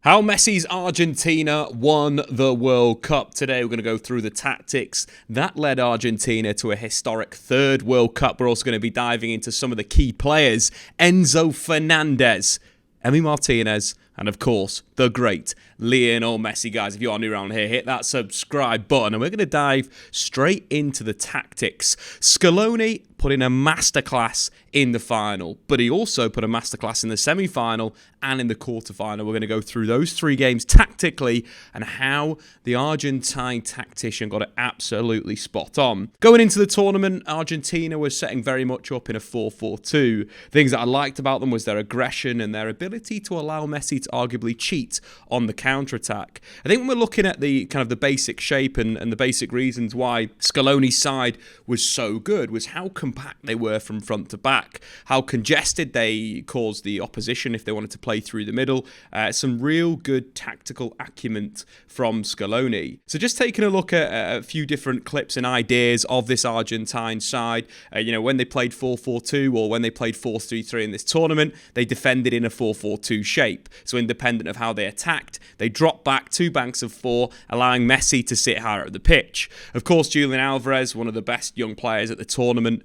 How Messi's Argentina won the World Cup. Today we're going to go through the tactics that led Argentina to a historic third World Cup. We're also going to be diving into some of the key players. Enzo Fernandez, Emiliano Martinez, and of course, the great Lionel Messi. Guys, if you are new around here, hit that subscribe button and we're going to dive straight into the tactics. Scaloni put in a masterclass in the final, but he also put a masterclass in the semi-final and in the quarterfinal. We're going to go through those three games tactically and how the Argentine tactician got it absolutely spot on. Going into the tournament, Argentina was setting very much up in a 4-4-2. Things that I liked about them was their aggression and their ability to allow Messi to arguably cheat on the counter-attack. I think when we're looking at the kind of the basic shape and the basic reasons why Scaloni's side was so good was how compact they were from front to back, how congested they caused the opposition if they wanted to play through the middle. Some real good tactical acumen from Scaloni. So just taking a look at a few different clips and ideas of this Argentine side, when they played 4-4-2 or when they played 4-3-3 in this tournament, they defended in a 4-4-2 shape. So independent of how they attacked, they dropped back two banks of four, allowing Messi to sit higher at the pitch. Of course, Julian Alvarez, one of the best young players at the tournament,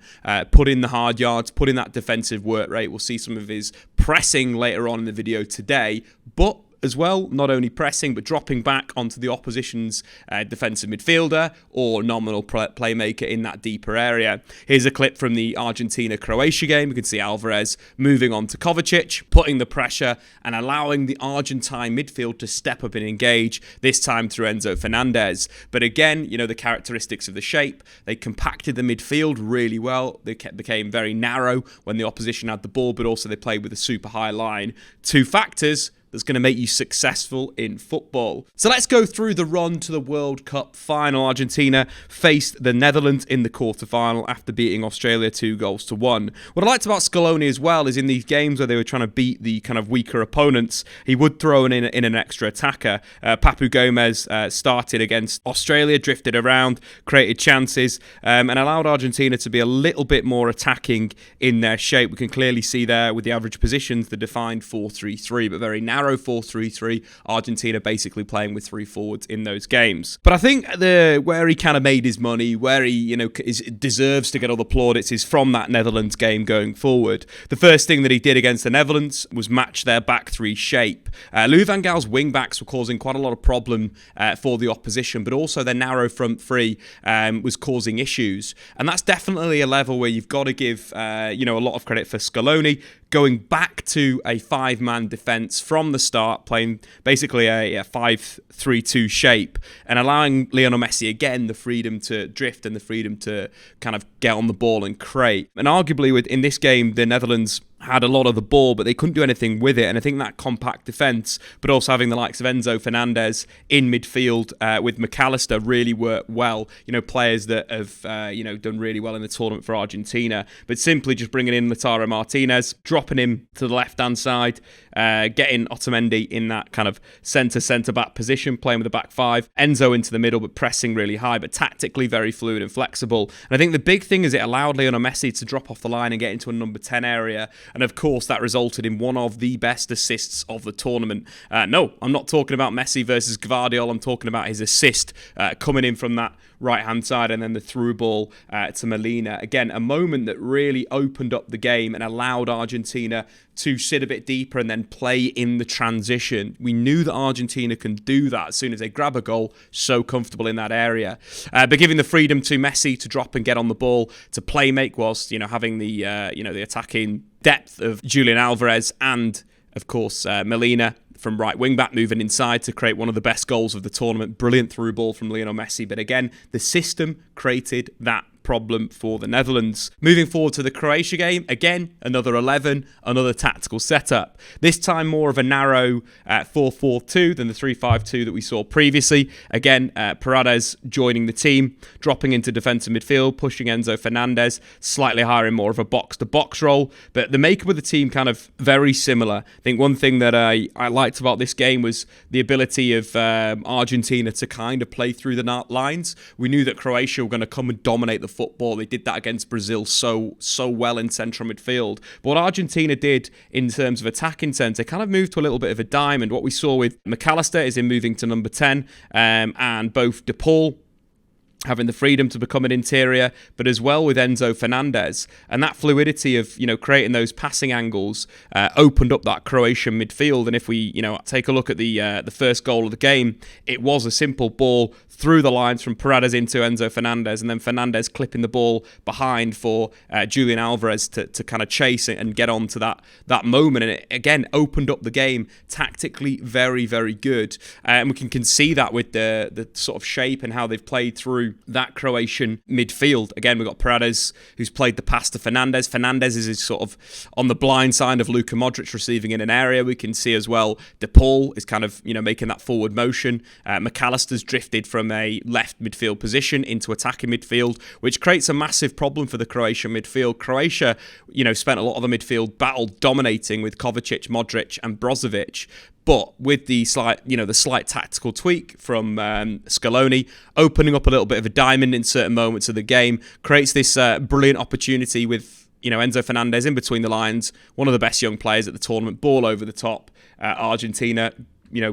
put in the hard yards, put in that defensive work rate. We'll see some of his pressing later on in the video today, but as well, not only pressing, but dropping back onto the opposition's defensive midfielder or nominal playmaker in that deeper area. Here's a clip from the Argentina-Croatia game. You can see Alvarez moving on to Kovacic, putting the pressure and allowing the Argentine midfield to step up and engage, this time through Enzo Fernandez. But again, the characteristics of the shape, they compacted the midfield really well. They became very narrow when the opposition had the ball, but also they played with a super high line. Two factors that's going to make you successful in football. So let's go through the run to the World Cup final. Argentina faced the Netherlands in the quarterfinal after beating Australia 2-1. What I liked about Scaloni as well is in these games where they were trying to beat the kind of weaker opponents, he would throw in an extra attacker. Papu Gomez started against Australia, drifted around, created chances, and allowed Argentina to be a little bit more attacking in their shape. We can clearly see there with the average positions, the defined 4-3-3, but very narrow 4-3-3, Argentina basically playing with three forwards in those games. But I think where he kind of made his money, where he deserves to get all the plaudits is from that Netherlands game going forward. The first thing that he did against the Netherlands was match their back three shape. Louis van Gaal's wing backs were causing quite a lot of problem for the opposition, but also their narrow front three was causing issues. And that's definitely a level where you've got to give a lot of credit for Scaloni, going back to a five-man defence from the start, playing basically a 5-3-2 shape and allowing Lionel Messi, again, the freedom to drift and the freedom to kind of get on the ball and create. And arguably, in this game, the Netherlands had a lot of the ball, but they couldn't do anything with it. And I think that compact defence, but also having the likes of Enzo Fernandez in midfield with McAllister really worked well. Players that have done really well in the tournament for Argentina. But simply just bringing in Lautaro Martinez, dropping him to the left-hand side, getting Otamendi in that kind of centre-back position, playing with the back five. Enzo into the middle, but pressing really high, but tactically very fluid and flexible. And I think the big thing is it allowed Lionel Messi to drop off the line and get into a number 10 area. And of course, that resulted in one of the best assists of the tournament. No, I'm not talking about Messi versus Gvardiol. I'm talking about his assist coming in from that right-hand side and then the through ball to Molina. Again, a moment that really opened up the game and allowed Argentina to sit a bit deeper and then play in the transition. We knew that Argentina can do that as soon as they grab a goal, so comfortable in that area. But giving the freedom to Messi to drop and get on the ball, to play make whilst, having the attacking depth of Julian Alvarez and, of course, Molina from right wing back moving inside to create one of the best goals of the tournament. Brilliant through ball from Lionel Messi. But again, the system created that problem for the Netherlands. Moving forward to the Croatia game, again, another 11, another tactical setup. This time more of a narrow 4-4-2 than the 3-5-2 that we saw previously. Again, Paredes joining the team, dropping into defensive midfield, pushing Enzo Fernandez, slightly higher in more of a box-to-box role. But the makeup of the team kind of very similar. I think one thing that I liked about this game was the ability of Argentina to kind of play through the lines. We knew that Croatia were going to come and dominate the football. They did that against Brazil so well in central midfield. But what Argentina did in terms of attacking sense, they kind of moved to a little bit of a diamond. What we saw with McAllister is him moving to number 10, and both De Paul having the freedom to become an interior, but as well with Enzo Fernandez. And that fluidity of, creating those passing angles opened up that Croatian midfield. And if we, take a look at the first goal of the game, it was a simple ball through the lines from Paredes into Enzo Fernandez, and then Fernandez clipping the ball behind for Julian Alvarez to kind of chase it and get on to that moment. And it, again, opened up the game tactically very, very good. And we can see that with the sort of shape and how they've played through that Croatian midfield. Again, we've got Paredes, who's played the pass to Fernandez. Fernandez is sort of on the blind side of Luka Modric receiving in an area. We can see as well De Paul is kind of, making that forward motion. McAllister's drifted from a left midfield position into attacking midfield, which creates a massive problem for the Croatian midfield. Croatia, spent a lot of the midfield battle dominating with Kovacic, Modric and Brozovic. But with the slight tactical tweak from Scaloni, opening up a little bit of a diamond in certain moments of the game, creates this brilliant opportunity with Enzo Fernandez in between the lines, one of the best young players at the tournament, ball over the top. Argentina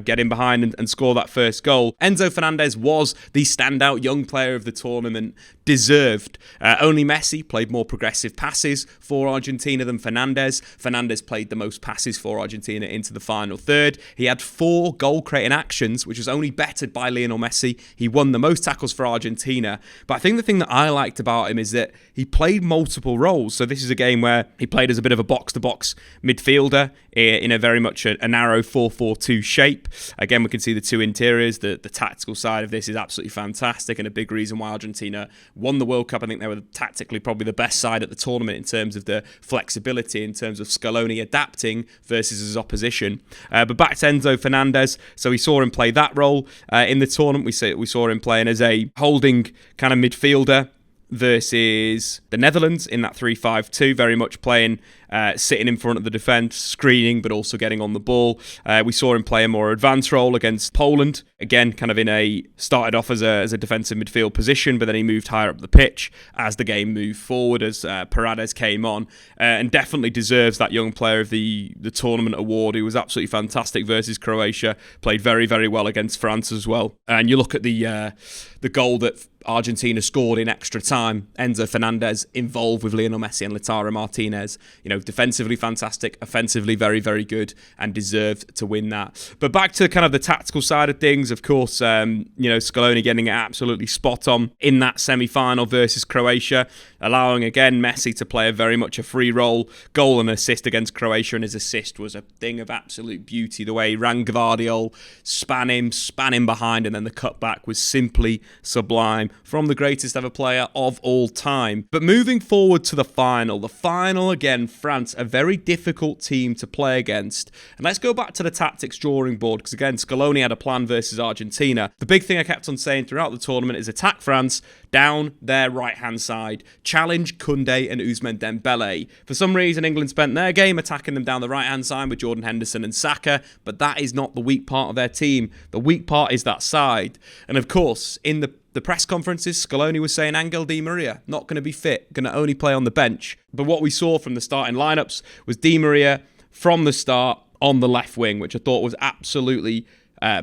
get in behind and score that first goal. Enzo Fernandez was the standout young player of the tournament, deserved. Only Messi played more progressive passes for Argentina than Fernandez. Fernandez played the most passes for Argentina into the final third. He had 4 goal-creating actions, which was only bettered by Lionel Messi. He won the most tackles for Argentina. But I think the thing that I liked about him is that he played multiple roles. So this is a game where he played as a bit of a box-to-box midfielder in a very much a narrow 4-4-2 shape. Again, we can see the 2 interiors. The tactical side of this is absolutely fantastic and a big reason why Argentina won the World Cup. I think they were tactically probably the best side at the tournament in terms of the flexibility, in terms of Scaloni adapting versus his opposition. But back to Enzo Fernandez. So we saw him play that role in the tournament. We saw him playing as a holding kind of midfielder versus the Netherlands in that 3-5-2, very much playing sitting in front of the defence, screening, but also getting on the ball. We saw him play a more advanced role against Poland. Again, kind of started off as a defensive midfield position, but then he moved higher up the pitch as the game moved forward, as Paredes came on, and definitely deserves that young player of the tournament award. He was absolutely fantastic versus Croatia, played very, very well against France as well. And you look at the goal that Argentina scored in extra time, Enzo Fernandez involved with Lionel Messi and Lautaro Martinez. Defensively fantastic, offensively very, very good, and deserved to win that. But back to kind of the tactical side of things, of course, Scaloni getting it absolutely spot on in that semi-final versus Croatia, allowing again Messi to play very much a free role, goal and assist against Croatia, and his assist was a thing of absolute beauty. The way he ran Gvardiol, span him behind, and then the cutback was simply sublime from the greatest ever player of all time. But moving forward to the final again, France, a very difficult team to play against. And let's go back to the tactics drawing board, because again, Scaloni had a plan versus Argentina. The big thing I kept on saying throughout the tournament is attack France down their right-hand side. Challenge Koundé and Ousmane Dembele. For some reason, England spent their game attacking them down the right-hand side with Jordan Henderson and Saka, but that is not the weak part of their team. The weak part is that side. And of course, in the press conferences, Scaloni was saying Angel Di Maria, not going to be fit, going to only play on the bench. But what we saw from the starting lineups was Di Maria from the start on the left wing, which I thought was absolutely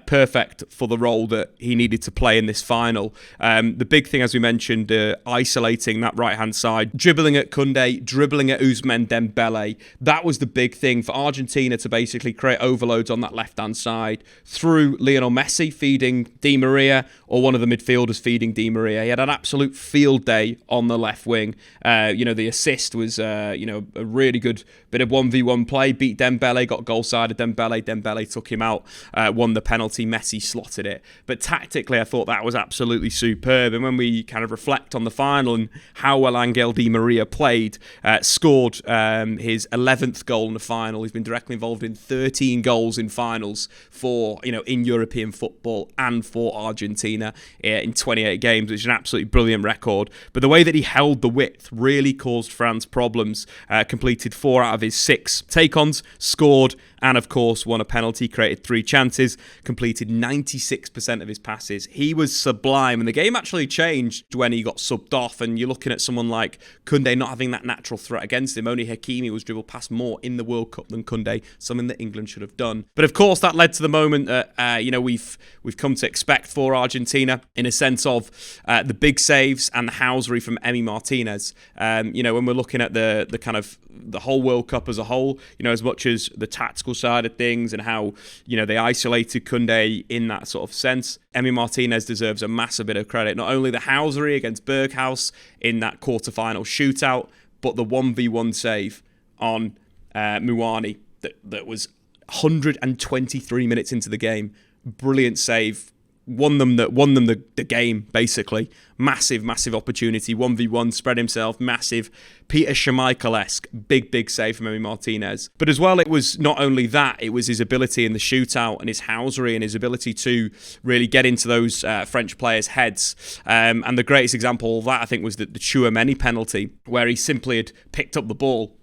perfect for the role that he needed to play in this final. The big thing, as we mentioned, isolating that right-hand side, dribbling at Koundé, dribbling at Ousmane Dembele. That was the big thing for Argentina to basically create overloads on that left-hand side through Lionel Messi feeding Di Maria, or one of the midfielders feeding Di Maria. He had an absolute field day on the left wing. The assist was, a really good bit of 1v1 play. Beat Dembele, got goal side of Dembele. Dembele took him out, won the penalty. Messi slotted it. But tactically, I thought that was absolutely superb. And when we kind of reflect on the final and how well Angel Di Maria played, scored his 11th goal in the final. He's been directly involved in 13 goals in finals for, in European football and for Argentina in 28 games, which is an absolutely brilliant record. But the way that he held the width really caused France problems. Completed 4 out of his 6 take-ons, scored, and of course won a penalty, created 3 chances, completed 96% of his passes. He was sublime, and the game actually changed when he got subbed off, and you're looking at someone like Koundé not having that natural threat against him. Only Hakimi was dribbled past more in the World Cup than Koundé, something that England should have done. But of course that led to the moment that we've come to expect for Argentina, in a sense of the big saves and the housery from Emi Martinez. When we're looking at the kind of the whole World Cup as a whole, as much as the tactical side of things and how they isolated Koundé in that sort of sense, Emi Martinez deserves a massive bit of credit. Not only the housery against Berghaus in that quarterfinal shootout, but the 1v1 save on Muani that was 123 minutes into the game. Brilliant save. Won them the game, basically. Massive opportunity. 1v1, spread himself, massive. Peter Schmeichel-esque, big save from Emi Martinez. But as well, it was not only that, it was his ability in the shootout and his housery and his ability to really get into those French players' heads. And the greatest example of that, I think, was the Tchouaméni penalty, where he simply had picked up the ball,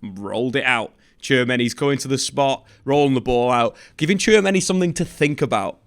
rolled it out. Tchouaméni's going to the spot, rolling the ball out, giving Tchouaméni something to think about,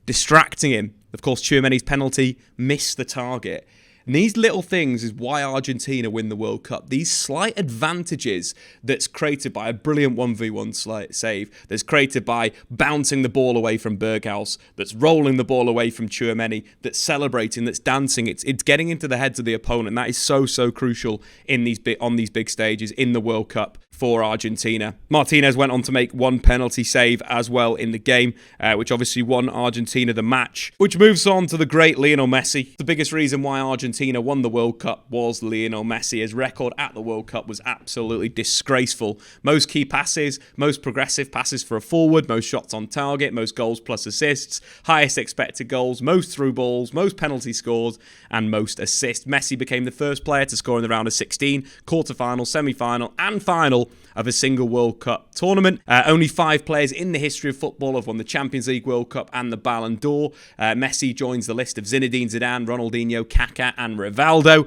distracting him. Of course, Tchouaméni's penalty missed the target. And these little things is why Argentina win the World Cup. These slight advantages that's created by a brilliant 1v1 save, that's created by bouncing the ball away from Berghaus, that's rolling the ball away from Tchouaméni, that's celebrating, that's dancing. It's getting into the heads of the opponent. That is so crucial on these big stages in the World Cup for Argentina. Martinez went on to make 1 penalty save as well in the game, which obviously won Argentina the match, which moves on to the great Lionel Messi. The biggest reason why Argentina won the World Cup was Lionel Messi. His record at the World Cup was absolutely disgraceful. Most key passes, most progressive passes for a forward, most shots on target, most goals plus assists, highest expected goals, most through balls, most penalty scores, and most assists. Messi became the first player to score in the round of 16, quarterfinal, semi-final, and final of a single World Cup tournament. Only 5 players in the history of football have won the Champions League, World Cup and the Ballon d'Or. Messi joins the list of Zinedine Zidane, Ronaldinho, Kaká and Rivaldo.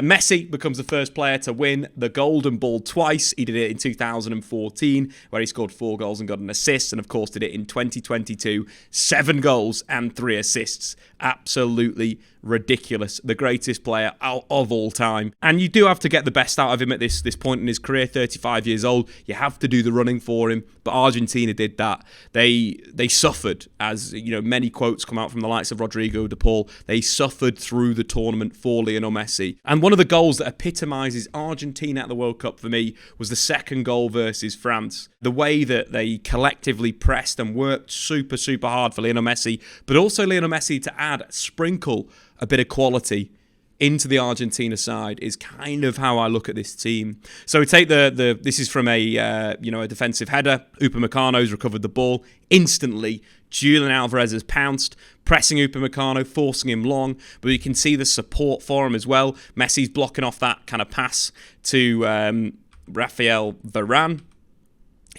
Messi becomes the first player to win the Golden Ball twice. He did it in 2014, where he scored 4 goals and got an assist, and of course did it in 2022, 7 goals and 3 assists. Absolutely ridiculous. The greatest player of all time. And you do have to get the best out of him at this point in his career, 35 years old. You have to do the running for him. But Argentina did that. They suffered, as many quotes come out from the likes of Rodrigo de Paul. They suffered through the tournament for Lionel Messi. And one of the goals that epitomises Argentina at the World Cup for me was the second goal versus France. The way that they collectively pressed and worked super hard for Lionel Messi, but also Lionel Messi to sprinkle a bit of quality into the Argentina side is kind of how I look at this team. So we take this is from a defensive header. Upamecano's recovered the ball instantly. Julian Alvarez has pounced, pressing Upamecano, forcing him long, but you can see the support for him as well. Messi's blocking off that kind of pass to Rafael Varane.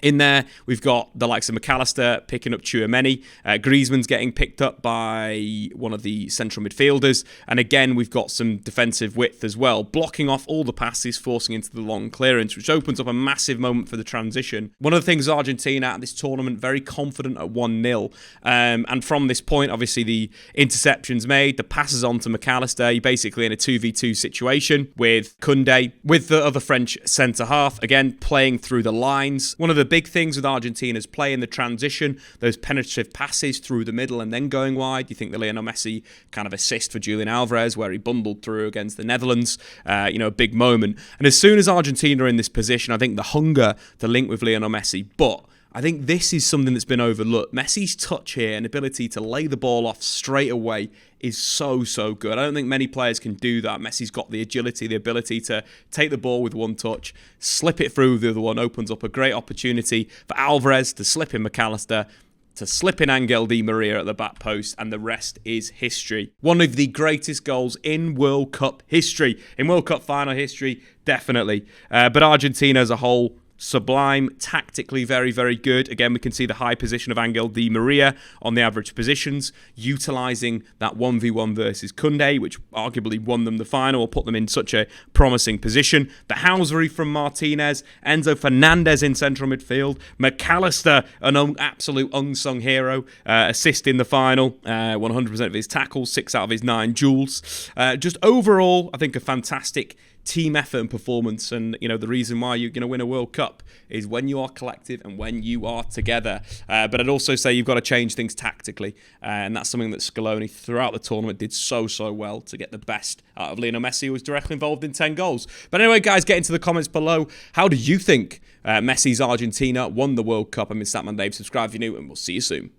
In there, we've got the likes of McAllister picking up Tchouaméni. Griezmann's getting picked up by one of the central midfielders. And again, we've got some defensive width as well, blocking off all the passes, forcing into the long clearance, which opens up a massive moment for the transition. One of the things Argentina at this tournament, very confident at 1-0. And from this point, obviously, the interceptions made, the passes on to McAllister. You're basically in a 2v2 situation with Koundé, with the other French centre-half, again, playing through the lines. One of the big things with Argentina's play in the transition, those penetrative passes through the middle and then going wide. You think the Lionel Messi kind of assist for Julian Alvarez, where he bundled through against the Netherlands, a big moment. And as soon as Argentina are in this position, I think the hunger to link with Lionel Messi, but I think this is something that's been overlooked. Messi's touch here and ability to lay the ball off straight away is so good. I don't think many players can do that. Messi's got the agility, the ability to take the ball with one touch, slip it through the other one, opens up a great opportunity for Alvarez to slip in McAllister, to slip in Angel Di Maria at the back post, and the rest is history. One of the greatest goals in World Cup history. In World Cup final history, definitely. But Argentina as a whole, sublime, tactically very, very good. Again, we can see the high position of Angel Di Maria on the average positions, utilising that 1v1 versus Koundé, which arguably won them the final or put them in such a promising position. The housery from Martinez, Enzo Fernandez in central midfield, McAllister, an absolute unsung hero, assist in the final, 100% of his tackles, 6 out of his 9 duels. Just overall, I think a fantastic team effort and performance, and the reason why you're going to win a World Cup is when you are collective and when you are together. But I'd also say you've got to change things tactically, and that's something that Scaloni throughout the tournament did so well to get the best out of Lionel Messi, who was directly involved in 10 goals. But anyway, guys, get into the comments below. How do you think Messi's Argentina won the World Cup? I'm Statman Dave. Subscribe if you're new, and we'll see you soon.